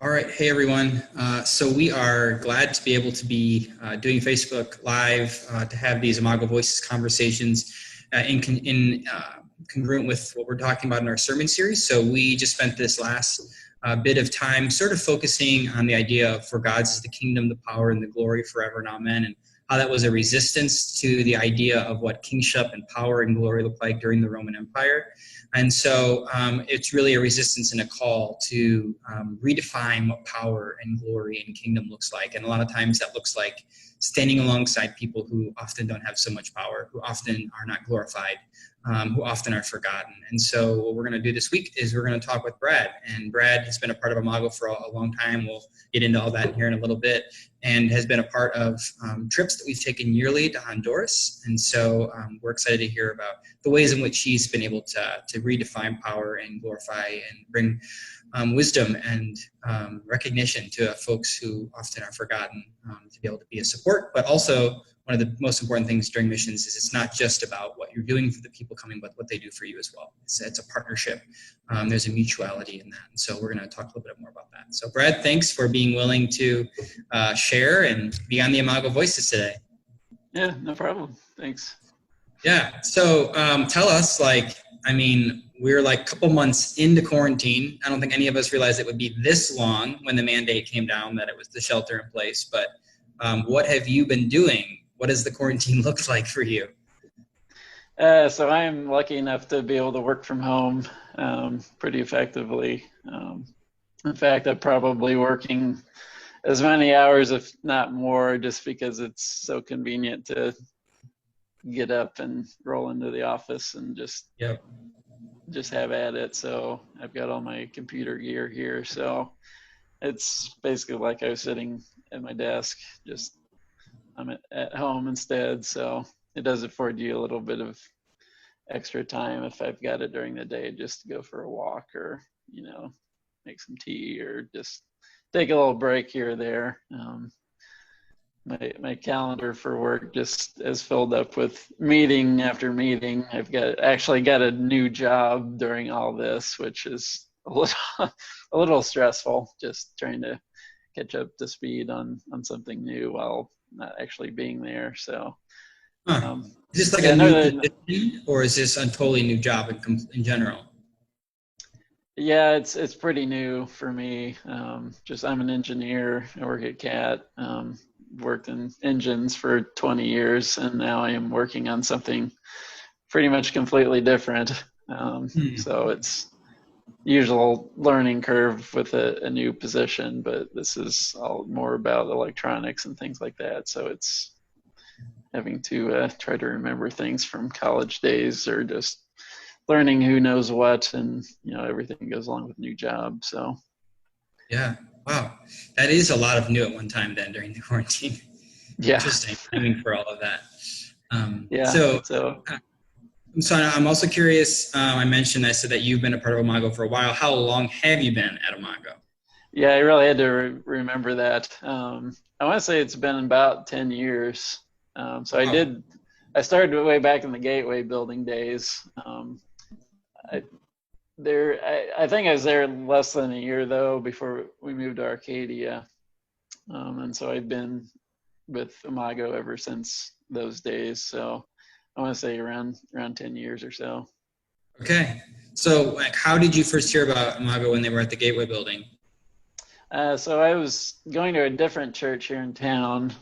All right. Hey, everyone. So we are glad to be able to be doing Facebook Live to have these Imago Voices conversations congruent with what we're talking about in our sermon series. So we just spent this last bit of time sort of focusing on the idea of for God's is the kingdom, the power, and the glory forever and amen, and how that was a resistance to the idea of what kingship and power and glory looked like during the Roman Empire. And so it's really a resistance and a call to redefine what power and glory and kingdom looks like. And a lot of times that looks like standing alongside people who often don't have so much power, who often are not glorified, who often are forgotten. And so what we're going to do this week is we're going to talk with Brad. And Brad has been a part of Imago for a long time. We'll get into all that here in a little bit, and has been a part of trips that we've taken yearly to Honduras. And so we're excited to hear about the ways in which he's been able to redefine power and glorify and bring wisdom and recognition to folks who often are forgotten, to be able to be a support. But also, one of the most important things during missions is it's not just about what you're doing for the people coming, but what they do for you as well. It's a partnership. There's a mutuality in that. And so we're going to talk a little bit more about that. So Brad, thanks for being willing to share and be on the Imago Voices today. Yeah, no problem. Thanks. Yeah. So tell us, we're like a couple months into quarantine. I don't think any of us realized it would be this long when the mandate came down that it was the shelter in place. But what have you been doing? What does the quarantine look like for you? So I am lucky enough to be able to work from home pretty effectively. In fact, I'm probably working as many hours, if not more, just because it's so convenient to get up and roll into the office and just have at it. So I've got all my computer gear here. So it's basically like I was sitting at my desk, just I'm at home instead. So it does afford you a little bit of extra time if I've got it during the day, just to go for a walk or, make some tea or just take a little break here or there. My calendar for work just is filled up with meeting after meeting. I've actually got a new job during all this, which is a little stressful, just trying to catch up to speed on something new while not actually being there. So is this like a new position, or is this a totally new job in general? Yeah, it's pretty new for me. I'm an engineer. I work at CAT. Worked in engines for 20 years, and now I am working on something pretty much completely different. So it's usual learning curve with a new position, but this is all more about electronics and things like that. So it's having to try to remember things from college days, or just learning who knows what, and everything goes along with a new job. So yeah, wow, that is a lot of new at one time then during the quarantine. Yeah, interesting timing for all of that. So I'm also curious. I said that you've been a part of Imago for a while. How long have you been at Imago? Yeah, I really had to remember that. I want to say it's been about 10 years. So I started way back in the Gateway building days. I think I was there less than a year though before we moved to Arcadia. And so I've been with Imago ever since those days. So I want to say around 10 years or so. Okay. So how did you first hear about Imago when they were at the Gateway building? So I was going to a different church here in town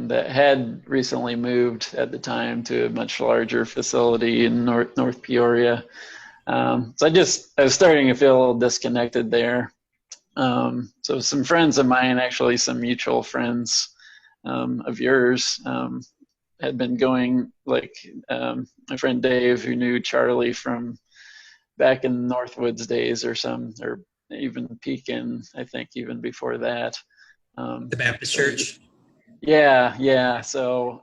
that had recently moved at the time to a much larger facility in North Peoria. So I was starting to feel a little disconnected there. So some friends of mine, actually some mutual friends of yours, had been going, my friend Dave, who knew Charlie from back in Northwoods days or even Pekin, I think even before that. The Baptist Church? Yeah. So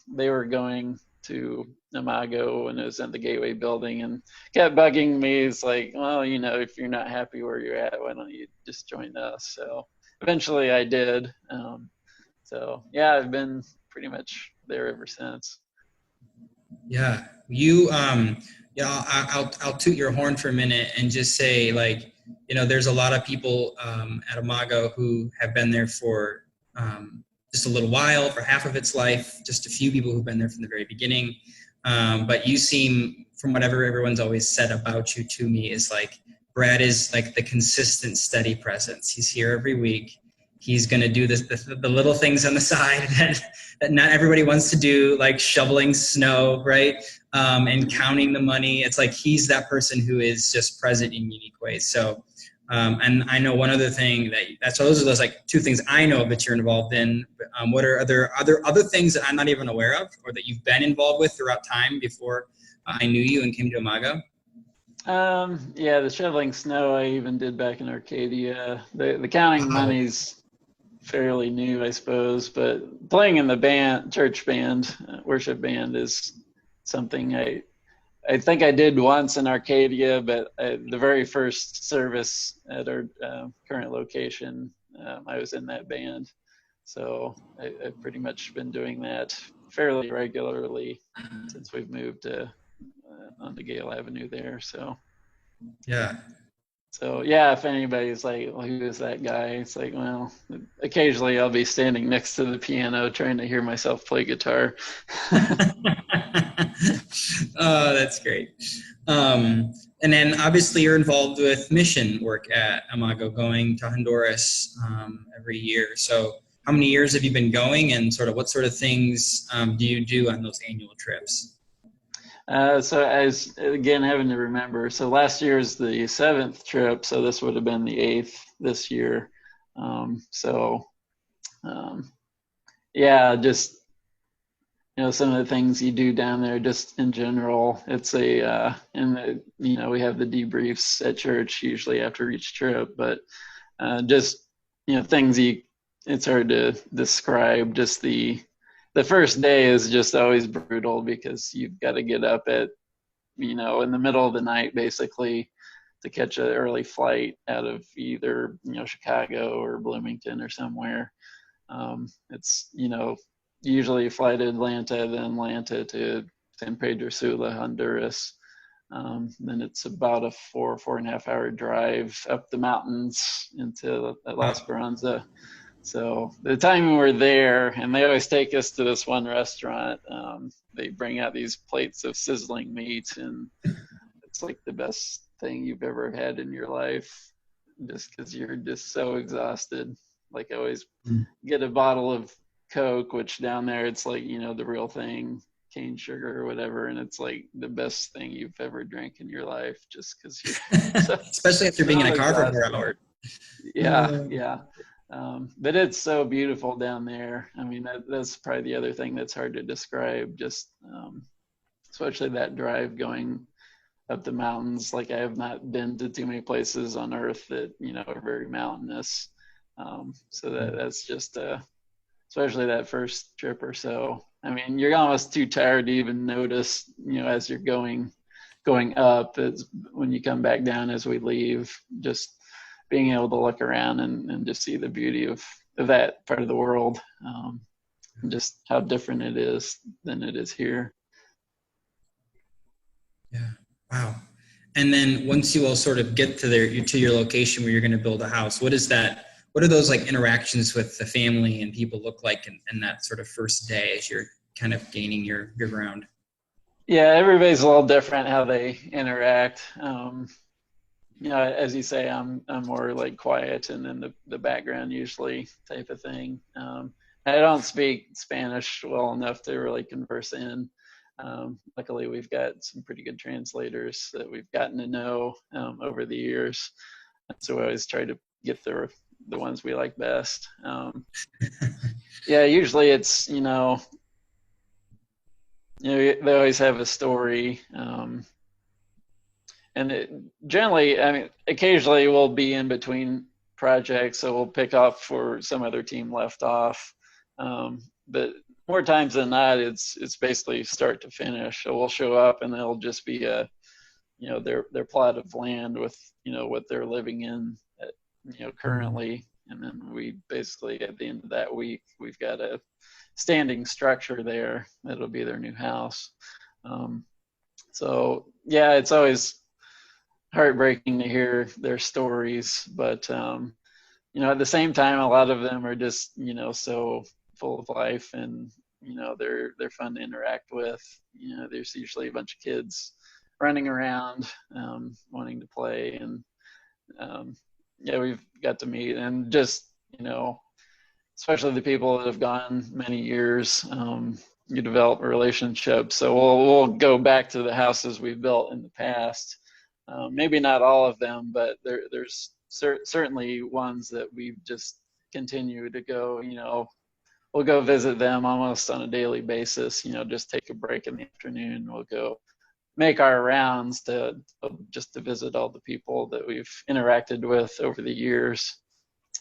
they were going to Imago and it was in the Gateway building and kept bugging me. It's like, well, if you're not happy where you're at, why don't you just join us? So eventually I did. So yeah, I've been pretty much there ever since. Yeah. I'll toot your horn for a minute and just say, there's a lot of people at Imago who have been there for just a little while, for half of its life, just a few people who've been there from the very beginning. But you seem, from whatever everyone's always said about you to me, is like Brad is like the consistent, steady presence. He's here every week. He's going to do the little things on the side that not everybody wants to do, like shoveling snow, right? And counting the money. It's like he's that person who is just present in unique ways. So, and I know one other thing so those are those like two things I know that you're involved in. What are other things that I'm not even aware of, or that you've been involved with throughout time before I knew you and came to Imago? Yeah, the shoveling snow I even did back in Arcadia. The counting money's fairly new, I suppose, but playing in the church band, worship band, is something I think I did once in Arcadia, but the very first service at our current location, I was in that band. So I've pretty much been doing that fairly regularly since we've moved onto Gale Avenue there. So Yeah. So yeah, if anybody's like, well, who is that guy? It's like, well, occasionally I'll be standing next to the piano trying to hear myself play guitar. Oh, that's great. And then obviously you're involved with mission work at Imago, going to Honduras every year. So how many years have you been going, and sort of what sort of things do you do on those annual trips? So as again, having to remember, so last year is the 7th trip, so this would have been the 8th this year. Yeah, just some of the things you do down there, just in general. It's we have the debriefs at church usually after each trip, but just things it's hard to describe. Just the first day is just always brutal because you've got to get up at in the middle of the night basically to catch an early flight out of either Chicago or Bloomington or somewhere. It's usually fly to Atlanta, then Atlanta to San Pedro Sula, Honduras. Then it's about a 4.5 hour drive up the mountains into La Esperanza. So the time we're there, and they always take us to this one restaurant, they bring out these plates of sizzling meat, and it's like the best thing you've ever had in your life, just because you're just so exhausted. Like I always get a bottle of Coke, which down there it's like the real thing, cane sugar or whatever, and it's like the best thing you've ever drank in your life, just because you're so, especially after being in a car for 4 hours. Yeah. But it's so beautiful down there. I mean, that's probably the other thing that's hard to describe, just especially that drive going up the mountains. Like I have not been to too many places on earth that are very mountainous. So that's just especially that first trip or so. I mean, you're almost too tired to even notice as you're going up. It's when you come back down as we leave, just being able to look around and just see the beauty of that part of the world, and just how different it is than it is here. Yeah. Wow. And then once you all sort of get to your location where you're going to build a house, what are those like interactions with the family and people look like in that sort of first day as you're kind of gaining your ground? Yeah, everybody's a little different how they interact. As you say, I'm more like quiet and in the background usually type of thing. I don't speak Spanish well enough to really converse in. Luckily, we've got some pretty good translators that we've gotten to know over the years. So we always try to get the ones we like best. Yeah, usually it's, they always have a story. And generally, I mean, occasionally we'll be in between projects, so we'll pick up for some other team left off. But more times than not, it's basically start to finish. So we'll show up, and there'll just be their plot of land with what they're living in, currently, and then we basically at the end of that week we've got a standing structure there that'll be their new house. So yeah, it's always heartbreaking to hear their stories, but at the same time, a lot of them are just so full of life, and they're fun to interact with. There's usually a bunch of kids running around, wanting to play, and we've got to meet, and just especially the people that have gone many years, you develop a relationship. So we'll go back to the houses we've built in the past. Maybe not all of them, but there's certainly ones that we've just continue to go. We'll go visit them almost on a daily basis. Just take a break in the afternoon. We'll go make our rounds to visit all the people that we've interacted with over the years.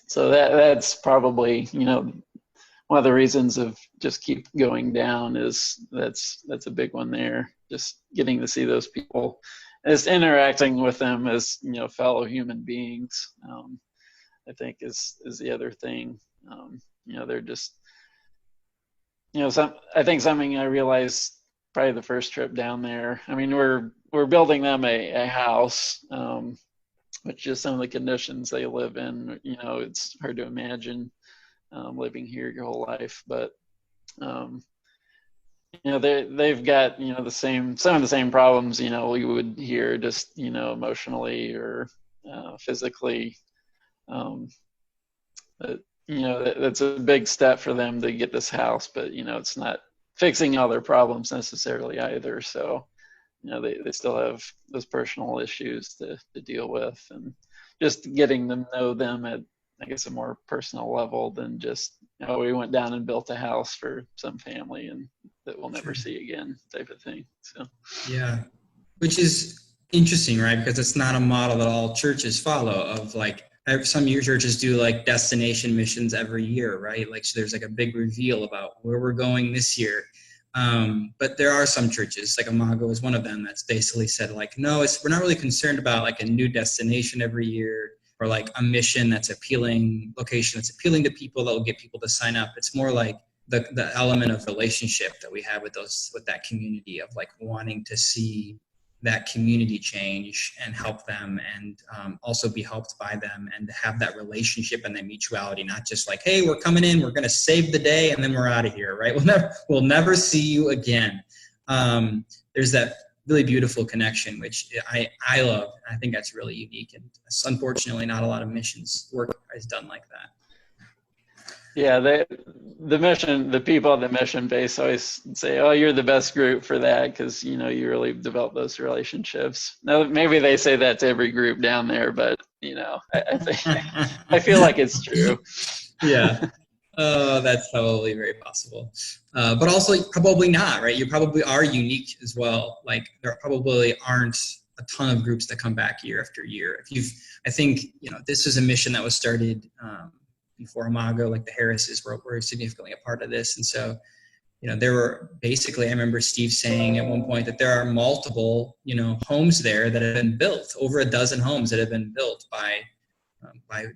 So that's probably one of the reasons of just keep going down is that's a big one there. Just getting to see those people, just interacting with them as fellow human beings. I think is the other thing. They're just I think something I realized probably the first trip down there. I mean, we're building them a house, but just some of the conditions they live in, it's hard to imagine living here your whole life. But they've got some of the same problems we would hear, just emotionally or physically. That's a big step for them to get this house, but it's not fixing all their problems necessarily either. So they still have those personal issues to deal with, and just getting to know them at, I guess, a more personal level than just we went down and built a house for some family and that we'll never see again type of thing. So yeah, which is interesting, right? Because it's not a model that all churches follow. Of like some churches do like destination missions every year, right? Like so there's like a big reveal about where we're going this year. But there are some churches, like Imago is one of them, that's basically said like, no, we're not really concerned about like a new destination every year or like a mission location that's appealing to people that will get people to sign up. It's more like the element of relationship that we have with that community, of like wanting to see that community change and help them, and also be helped by them, and to have that relationship and that mutuality, not just like, hey, we're coming in, we're going to save the day, and then we're out of here, right? We'll never see you again. There's that really beautiful connection, which I love. I think that's really unique, and unfortunately, not a lot of missions work is done like that. Yeah, the people at the mission base always say, "Oh, you're the best group for that because you really develop those relationships." Now, maybe they say that to every group down there, but I think I feel like it's true. Yeah, that's probably very possible, but also probably not, right? You probably are unique as well. Like there probably aren't a ton of groups that come back year after year. I think this is a mission that was started. Before Imago, like the Harrises were significantly a part of this. And so, there were basically, I remember Steve saying at one point that there are multiple, homes there that have been built, over a dozen homes that have been built by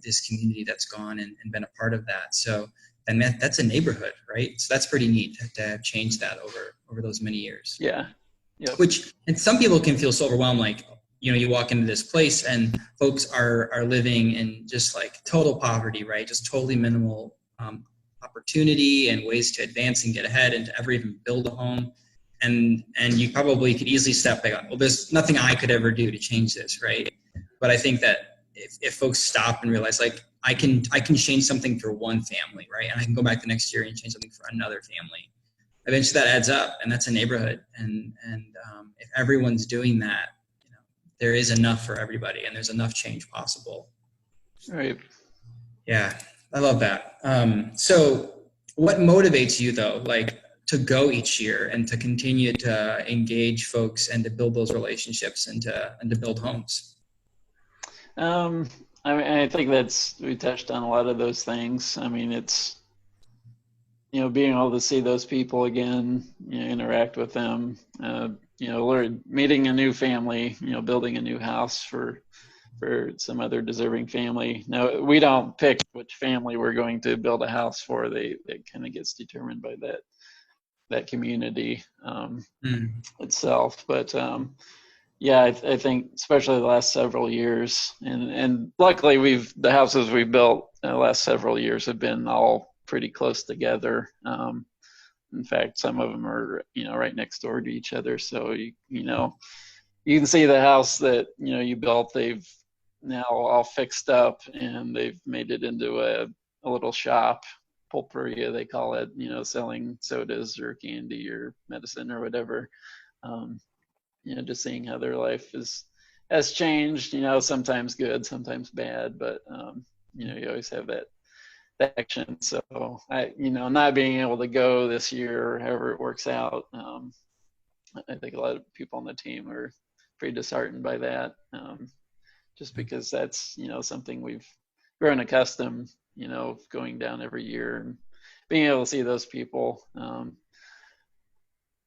this community that's gone and been a part of that. So, and that's a neighborhood, right? So that's pretty neat to have changed that over those many years. Yeah. Yep. And some people can feel so overwhelmed, like, you walk into this place and folks are living in just like total poverty, right? Just totally minimal opportunity and ways to advance and get ahead and to ever even build a home. And you probably could easily step back, well, there's nothing I could ever do to change this, right? But I think that if folks stop and realize, like, I can change something for one family, right? And I can go back the next year and change something for another family. Eventually that adds up, and that's a neighborhood. And if everyone's doing that, there is enough for everybody, and there's enough change possible. Right. Yeah, I love that. So what motivates you, though, like to go each year and to continue to engage folks and to build those relationships and to build homes? I think we touched on a lot of those things. I mean, it's, being able to see those people again, interact with them, meeting a new family, building a new house for some other deserving family. Now, we don't pick which family we're going to build a house for. It kind of gets determined by that community itself. But Yeah, I think especially the last several years, and luckily the houses we built the last several years have been all pretty close together. In fact, some of them are right next door to each other, so you can see the house that you built. They've now all fixed up, and they've made it into a little shop, pulperia they call it, selling sodas or candy or medicine or whatever. Um, just seeing how their life has changed. Sometimes good, sometimes bad, but you always have that action. So not being able to go this year, or however it works out, I think a lot of people on the team are pretty disheartened by that, just because that's something we've grown accustomed, going down every year and being able to see those people.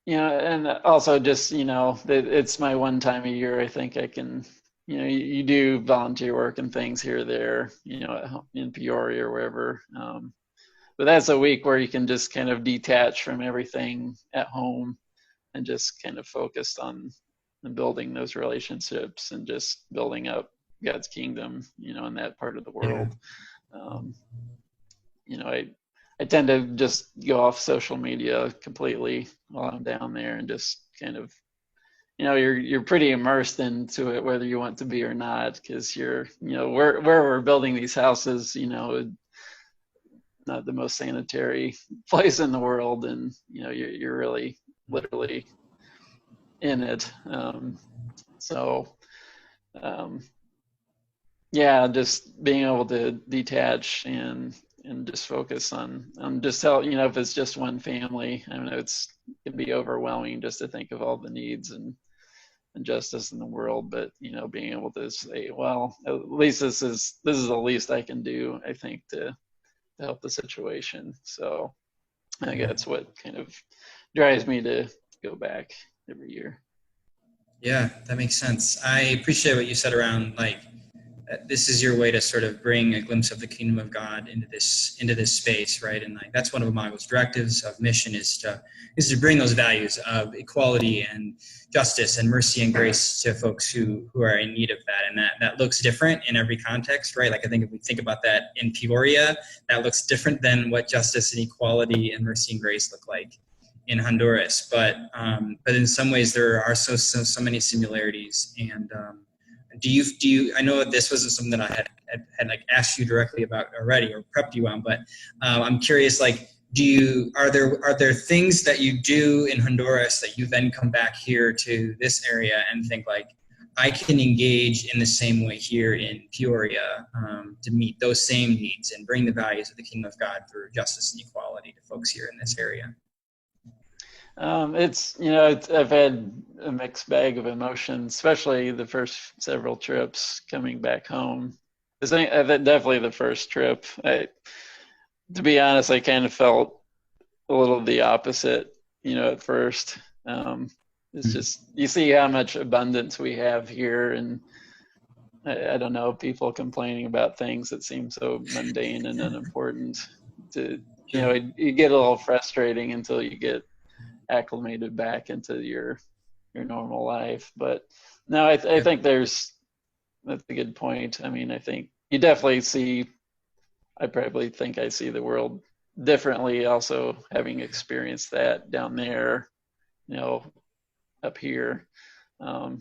And also just, it's my one time a year. I think I can, you do volunteer work and things here or there, in Peoria or wherever. But that's a week where you can just kind of detach from everything at home and just kind of focus on building those relationships and just building up God's kingdom, in that part of the Yeah. world. Um, I tend to just go off social media completely while I'm down there and just kind of, you're pretty immersed into it whether you want to be or not, because you're, where we're building these houses, not the most sanitary place in the world, and you're really literally in it. So um, yeah, just being able to detach and just focus on just how, if it's just one family, I know it can be overwhelming just to think of all the needs and injustice in the world, but being able to say, well, at least this is the least I can do, I think, to help the situation. So I think that's what kind of drives me to go back every year. Yeah, that makes sense. I appreciate what you said around like this is your way to sort of bring a glimpse of the kingdom of God into this space, right? And like that's one of Imago's directives of mission is to bring those values of equality and justice and mercy and grace to folks who are in need of that. And that looks different in every context, right? Like I think if we think about that in Peoria, that looks different than what justice and equality and mercy and grace look like in Honduras. But in some ways there are so many similarities. And do you I know this wasn't something that I had like asked you directly about already or prepped you on, but I'm curious, like, are there things that you do in Honduras that you then come back here to this area and think like, I can engage in the same way here in Peoria to meet those same needs and bring the values of the kingdom of God through justice and equality to folks here in this area? I've had a mixed bag of emotions, especially the first several trips coming back home. Definitely the first trip. To be honest, I kind of felt a little the opposite, at first. It's just, you see how much abundance we have here, and I don't know, people complaining about things that seem so mundane and unimportant. You get a little frustrating until you get acclimated back into your normal life. But no, I think that's a good point. I mean, I think you definitely I probably think I see the world differently, also having experienced that down there, up here. I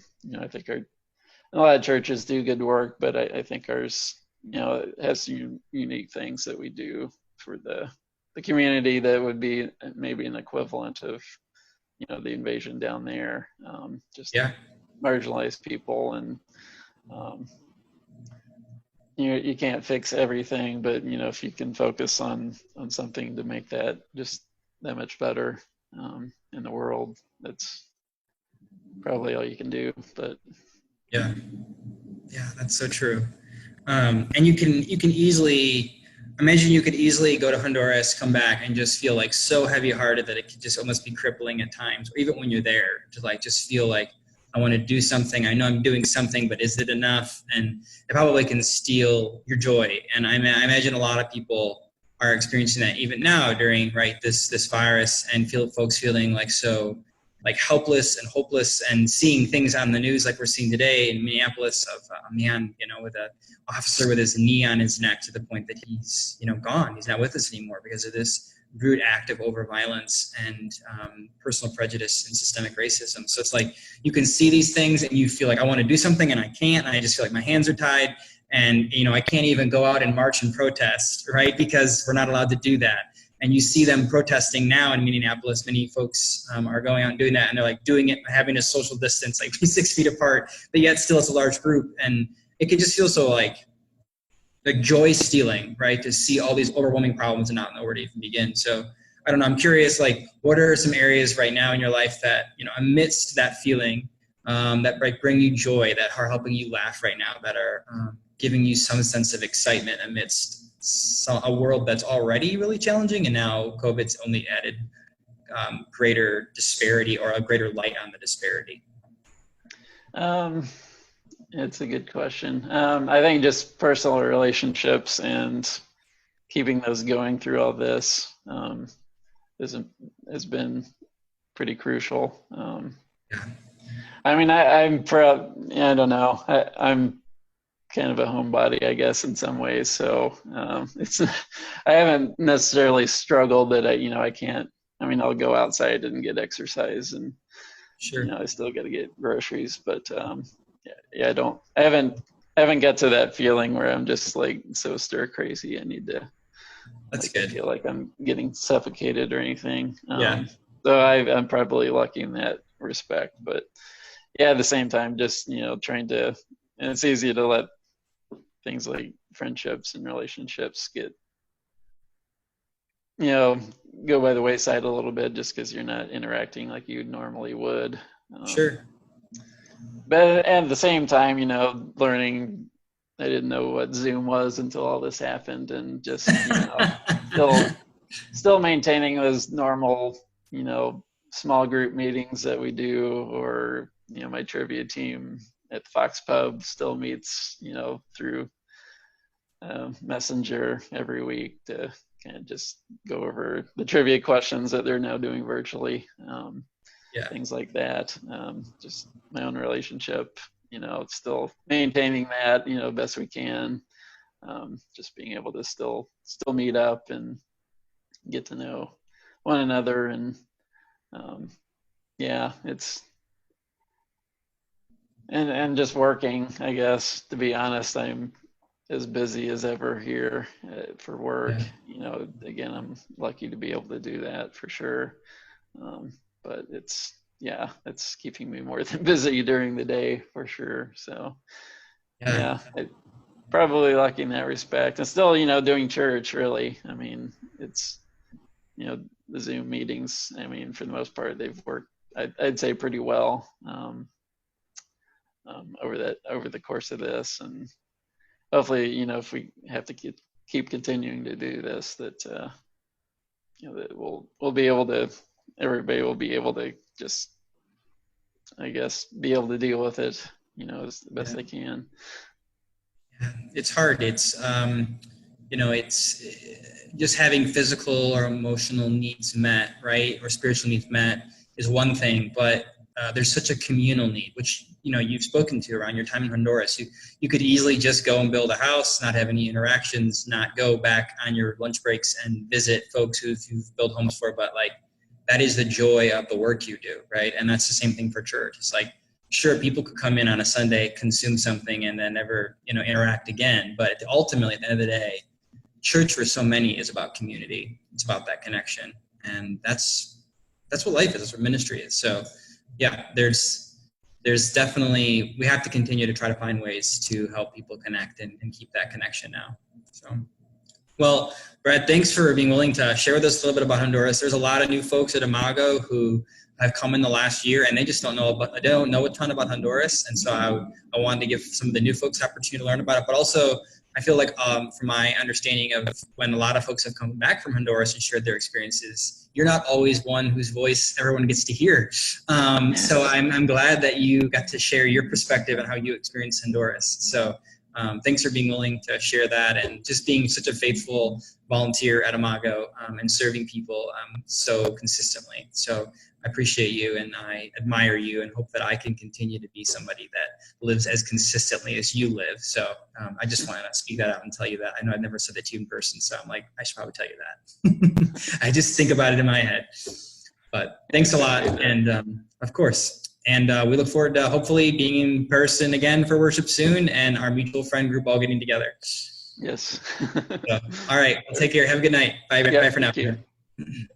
think a lot of churches do good work, but I think ours, has unique things that we do for the community that would be maybe an equivalent of, the invasion down there. Just Yeah. marginalized people, and you can't fix everything, but if you can focus on something to make that just that much better in the world, that's probably all you can do. But Yeah, that's so true. And you can easily imagine you could easily go to Honduras, come back, and just feel like so heavy-hearted that it could just almost be crippling at times, or even when you're there, to like just feel like I want to do something. I know I'm doing something, but is it enough? And it probably can steal your joy. And I imagine a lot of people are experiencing that even now during this virus, and folks feeling like so like helpless and hopeless, and seeing things on the news like we're seeing today in Minneapolis of a man, with an officer with his knee on his neck to the point that he's, gone. He's not with us anymore because of this brute act of over-violence and personal prejudice and systemic racism. So it's like you can see these things and you feel like I want to do something and I can't. And I just feel like my hands are tied. And, I can't even go out and march and protest, right? Because we're not allowed to do that. And you see them protesting now in Minneapolis. Many folks are going out and doing that, and they're like doing it, having a social distance, like 6 feet apart, but yet still it's a large group. And it can just feel so like joy stealing, right? To see all these overwhelming problems and not know where to even begin. So I don't know, I'm curious, like, what are some areas right now in your life that, amidst that feeling, that bring you joy, that are helping you laugh right now, that are giving you some sense of excitement amidst a world that's already really challenging, and now COVID's only added greater disparity or a greater light on the disparity? It's a good question. I think just personal relationships and keeping those going through all this has been pretty crucial. I mean, I'm proud. I don't know. I'm kind of a homebody, I guess, in some ways. So I haven't necessarily struggled that I can't. I mean, I'll go outside and get exercise, and sure, I still got to get groceries. But I haven't got to that feeling where I'm just like so stir crazy. I need to. That's good. I feel like I'm getting suffocated or anything. Yeah. So I'm probably lucky in that respect, but yeah, at the same time, just trying to. And it's easy to let things like friendships and relationships get, go by the wayside a little bit just because you're not interacting like you normally would. Sure. But at the same time, learning, I didn't know what Zoom was until all this happened, and just, still maintaining those normal, small group meetings that we do, or, my trivia team at the Fox Pub still meets, through Messenger every week to kind of just go over the trivia questions that they're now doing virtually. Things like that. Just my own relationship, still maintaining that, best we can. Just being able to still meet up and get to know one another, and it's and just working, I guess. To be honest, I'm as busy as ever here for work. Yeah. Again, I'm lucky to be able to do that for sure. But it's keeping me more than busy during the day for sure. So probably lucky in that respect. And still, doing church, really. I mean, it's, the Zoom meetings, I mean, for the most part, they've worked, I'd say, pretty well over the course of this. And hopefully, if we have to keep continuing to do this, that that we'll be able to, everybody will be able to just, I guess, be able to deal with it, as the best they can. Yeah, it's hard. It's it's just having physical or emotional needs met, right, or spiritual needs met is one thing, but there's such a communal need, which you've spoken to around your time in Honduras. You could easily just go and build a house, not have any interactions, not go back on your lunch breaks and visit folks who you've built homes for, but like that is the joy of the work you do, right? And that's the same thing for church. It's like, sure, people could come in on a Sunday, consume something, and then never interact again, but ultimately at the end of the day, church for so many is about community. It's about that connection, and that's what life is. That's what ministry is. So yeah, there's definitely, we have to continue to try to find ways to help people connect and keep that connection now. So, well, Brad, thanks for being willing to share with us a little bit about Honduras. There's a lot of new folks at Imago who have come in the last year, and they just don't know a ton about Honduras. And so I wanted to give some of the new folks opportunity to learn about it, but also I feel like from my understanding of when a lot of folks have come back from Honduras and shared their experiences, you're not always one whose voice everyone gets to hear. So I'm glad that you got to share your perspective and how you experienced Honduras. So Thanks for being willing to share that and just being such a faithful volunteer at Imago and serving people so consistently. So I appreciate you and I admire you and hope that I can continue to be somebody that lives as consistently as you live. So I just want to speak that out and tell you that. I know I've never said that to you in person, so I'm like, I should probably tell you that. I just think about it in my head. But thanks a lot, and of course. And we look forward to hopefully being in person again for worship soon and our mutual friend group all getting together. Yes. So, all right. Well, take care. Have a good night. Bye, Yeah, bye for now. thank you.